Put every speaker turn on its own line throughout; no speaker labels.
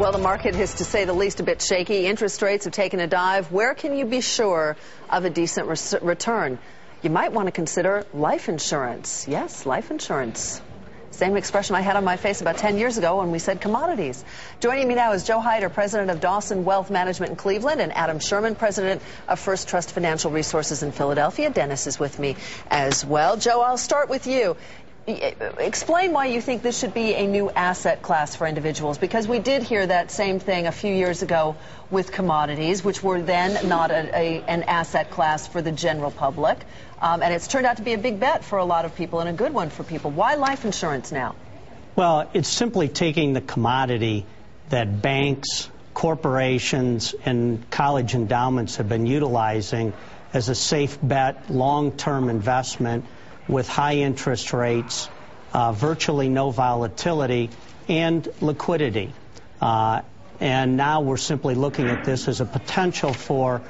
Well, the market is, to say the least, a bit shaky. Interest rates have taken a dive. Where can you be sure of a decent return? You might want to consider life insurance. Yes, life insurance. Same expression I had on my face about 10 years ago when we said commodities. Joining me now is Joe Hyder, president of Dawson Wealth Management in Cleveland, and Adam Sherman, president of First Trust Financial Resources in Philadelphia. Dennis is with me as well. Joe, I'll start with you. Explain why you think this should be a new asset class for individuals, because we did hear that same thing a few years ago with commodities, which were then not an asset class for the general public. And it's turned out to be a big bet for a lot of people and a good one for people. Why life insurance now?
Well, it's simply taking the commodity that banks, corporations, and college endowments have been utilizing as a safe bet, long-term investment with high interest rates, virtually no volatility, and liquidity. And now we're simply looking at this as a potential for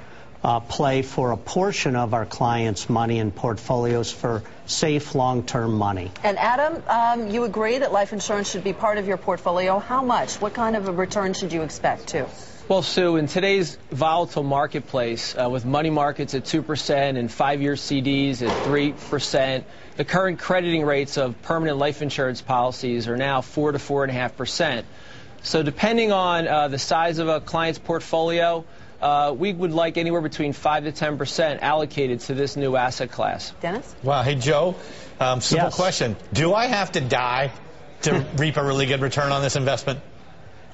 play for a portion of our clients' money and portfolios for safe long-term money.
And Adam, you agree that life insurance should be part of your portfolio. How much? What kind of a return should you expect, too?
Well, Sue, in today's volatile marketplace, with money markets at 2% and 5-year CDs at 3%, the current crediting rates of permanent life insurance policies are now 4 to 4.5%. So depending on the size of a client's portfolio, we would like anywhere between 5 to 10% allocated to this new asset class.
Dennis?
Wow. Hey, Joe, simple
Yes.
question. Do I have to die to reap a really good return on this investment?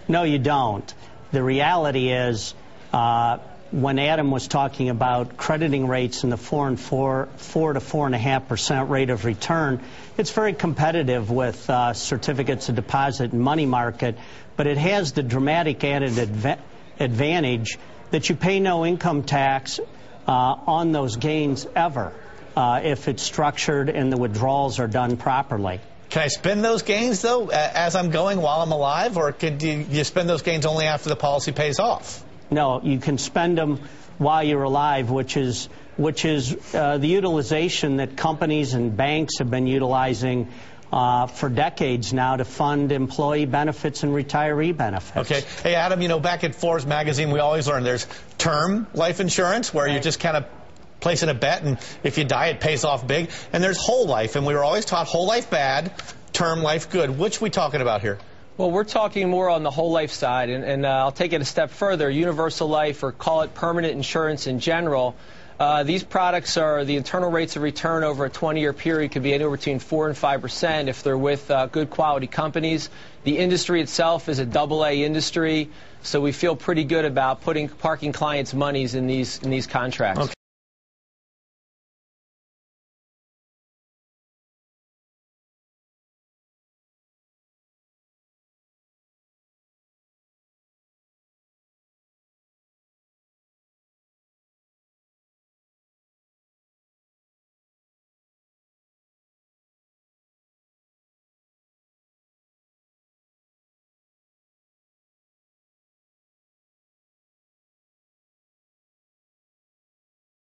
No, you don't. The reality is, when Adam was talking about crediting rates in the 4 to 4.5% rate of return, it's very competitive with certificates of deposit and money market, but it has the dramatic added advantage that you pay no income tax on those gains ever if it's structured and the withdrawals are done properly.
Can I spend those gains, though, as I'm going while I'm alive, or could you spend those gains only after the policy pays off?
No, you can spend them while you're alive, which is the utilization that companies and banks have been utilizing for decades now to fund employee benefits and retiree benefits.
Okay. Hey, Adam, you know, back at Forbes magazine, we always learned there's term life insurance, where you just kind of place in a bet, and if you die, it pays off big. And there's whole life, and we were always taught whole life bad, term life good. Which are we talking about here?
Well, we're talking more on the whole life side, and I'll take it a step further. Universal life, or call it permanent insurance in general, these products are, the internal rates of return over a 20-year period could be anywhere between 4 and 5% if they're with good quality companies. The industry itself is a AA industry, so we feel pretty good about parking clients' monies in these contracts.
Okay.